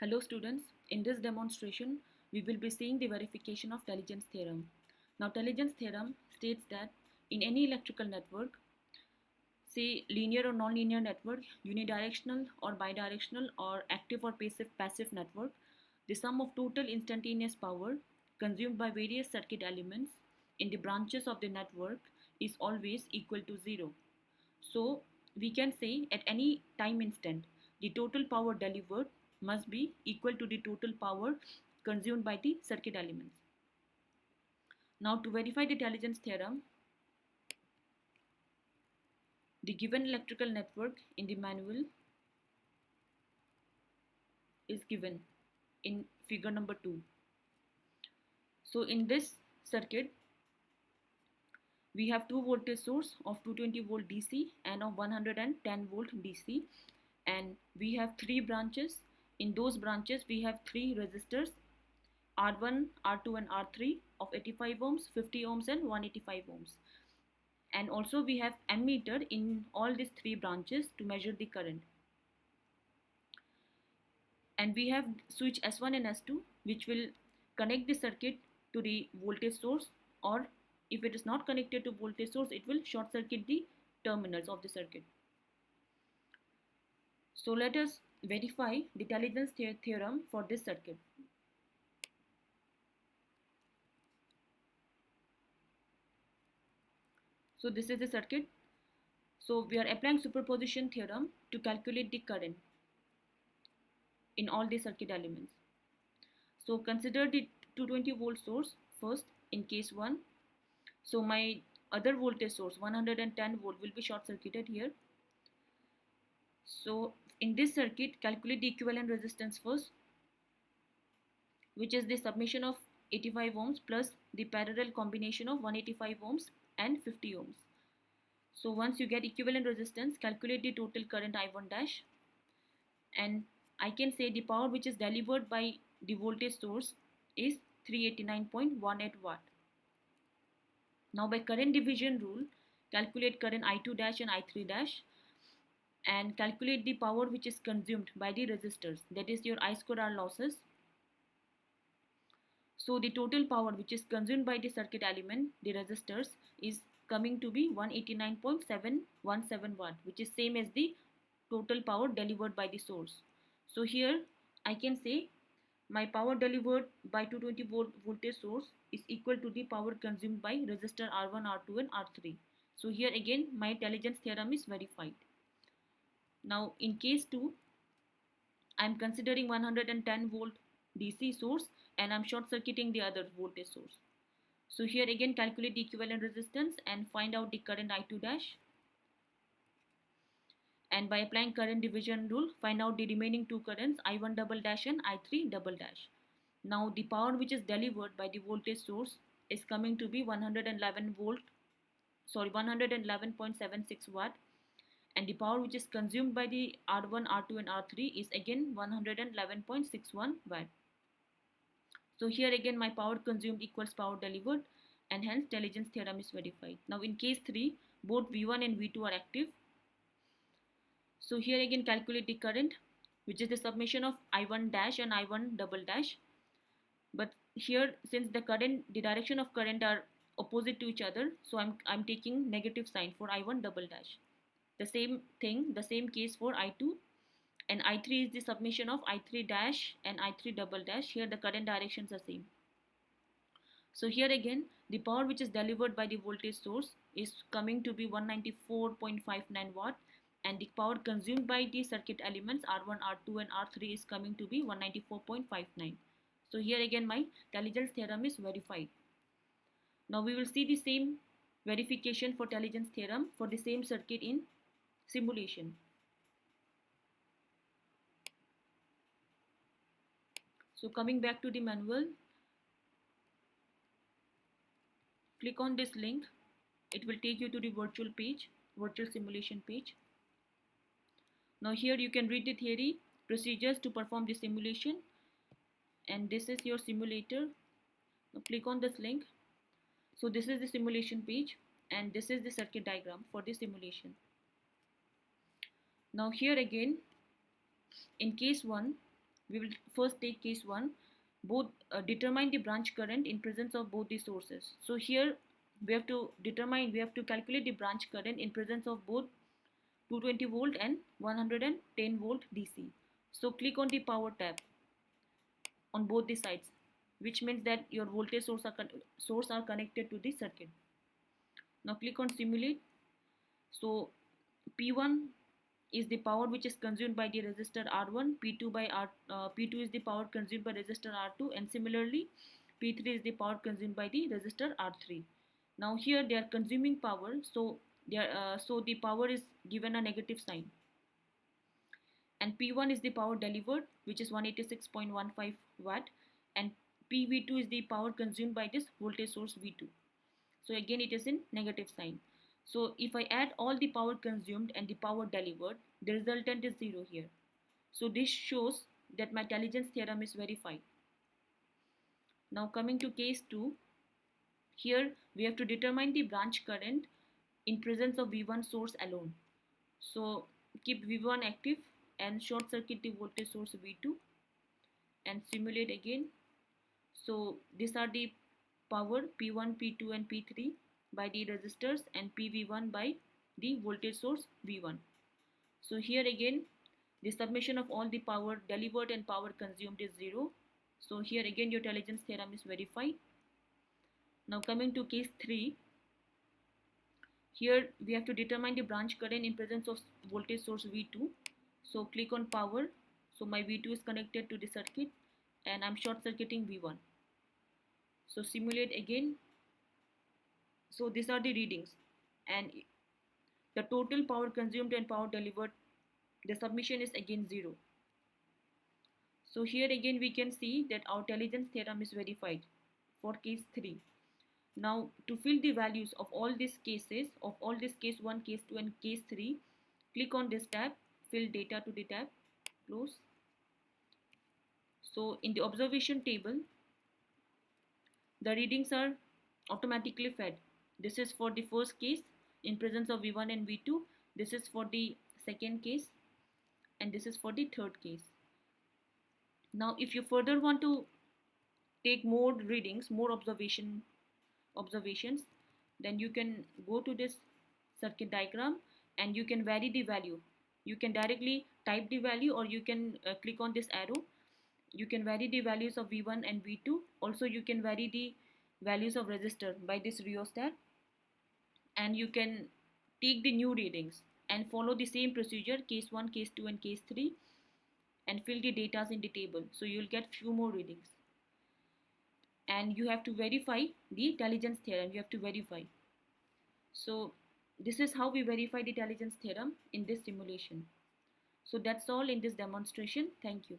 Hello students, in this demonstration we will be seeing the verification of Telegen's theorem. Now Telegen's theorem states that in any electrical network, say linear or non-linear network, unidirectional or bidirectional or active or passive network, the sum of total instantaneous power consumed by various circuit elements in the branches of the network is always equal to zero. So we can say at any time instant, the total power delivered must be equal to the total power consumed by the circuit elements. Now to verify the Telegen's theorem, the given electrical network in the manual is given in figure number 2. So in this circuit, we have two voltage source of 220 volt DC and of 110 volt DC, and we have three branches. In those branches we have three resistors R1, R2 and R3 of 85 ohms, 50 ohms and 185 ohms. And also we have ammeter in all these three branches to measure the current. And we have switch S1 and S2 which will connect the circuit to the voltage source, or if it is not connected to voltage source, it will short circuit the terminals of the circuit. So let us verify the Telegen's theorem for this circuit. So this is the circuit. So we are applying superposition theorem to calculate the current in all the circuit elements. So consider the 220 volt source first in case 1. So my other voltage source 110 volt will be short circuited here. So in this circuit, calculate the equivalent resistance first, which is the summation of 85 ohms plus the parallel combination of 185 ohms and 50 ohms. So once you get equivalent resistance, calculate the total current I1 dash, and I can say the power which is delivered by the voltage source is 389.18 watt. Now by current division rule, calculate current I2 dash and I3 dash, and calculate the power which is consumed by the resistors, that is your I square R losses. So the total power which is consumed by the circuit element, the resistors, is coming to be 189.717 watt, which is same as the total power delivered by the source. So here I can say my power delivered by 220 volt voltage source is equal to the power consumed by resistor R1, R2 and R3. So here again my Telegen's theorem is verified. Now in case 2, I am considering 110 volt DC source and I am short circuiting the other voltage source. So here again calculate the equivalent resistance and find out the current I2 dash. And by applying current division rule, find out the remaining two currents I1 double dash and I3 double dash. Now the power which is delivered by the voltage source is coming to be 111.76 watt, and the power which is consumed by the R1, R2 and R3 is again 111.61 watt. So here again my power consumed equals power delivered, and hence Telegen's theorem is verified. Now in case 3, both V1 and V2 are active. So here again calculate the current, which is the summation of I1 dash and I1 double dash. But here since the direction of current are opposite to each other, so I'm taking negative sign for I1 double dash. The same thing, the same case for I2, and I3 is the summation of I3 dash and I3 double dash. Here the current directions are same. So here again the power which is delivered by the voltage source is coming to be 194.59 watt, and the power consumed by the circuit elements R1, R2 and R3 is coming to be 194.59. So here again my Telegen's theorem is verified. Now we will see the same verification for Telegen's theorem for the same circuit in simulation. So coming back to the manual, click on this link. It will take you to the virtual page, virtual simulation page. Now here you can read the theory, procedures to perform the simulation, and this is your simulator. Now click on this link. So this is the simulation page and this is the circuit diagram for the simulation. Now here again in case 1, We will first take case 1. Both determine the branch current in presence of both the sources. So here we have to calculate the branch current in presence of both 220 volt and 110 volt DC. So click on the power tab on both the sides, which means that your voltage source are connected to the circuit. Now click on simulate. So P1 is the power which is consumed by the resistor R1, P2 is the power consumed by resistor R2, and similarly P3 is the power consumed by the resistor R3. Now here they are consuming power, so the power is given a negative sign. And P1 is the power delivered, which is 186.15 watt, and PV2 is the power consumed by this voltage source V2. So again it is in negative sign. So if I add all the power consumed and the power delivered, the resultant is 0 here. So this shows that my intelligence theorem is verified. Now coming to case 2, here we have to determine the branch current in presence of V1 source alone. So keep V1 active and short circuit the voltage source V2 and simulate again. So these are the power P1, P2 and P3 by the resistors and PV1 by the voltage source V1. So here again the summation of all the power delivered and power consumed is 0. So here again your intelligence theorem is verified. Now coming to case 3, here we have to determine the branch current in presence of voltage source V2. So click on power. So my V2 is connected to the circuit and I'm short circuiting V1. So simulate again. So these are the readings, and the total power consumed and power delivered, the submission is again 0. So here again we can see that our intelligence theorem is verified for case 3. Now to fill the values of all these cases, of all this case 1, case 2 and case 3, click on this tab, fill data to the tab, close. So in the observation table, the readings are automatically fed. This is for the first case in presence of V1 and V2. This is for the second case, and this is for the third case. Now if you further want to take more readings, more observations, then you can go to this circuit diagram and you can vary the value. You can directly type the value, or you can click on this arrow. You can vary the values of V1 and V2. Also you can vary the values of resistor by this rheostat, and you can take the new readings and follow the same procedure, case 1, case 2 and case 3, and fill the data in the table. So you'll get few more readings, and you have to verify the intelligence theorem. You have to verify. So this is how we verify the intelligence theorem in this simulation. So that's all in this demonstration. Thank you.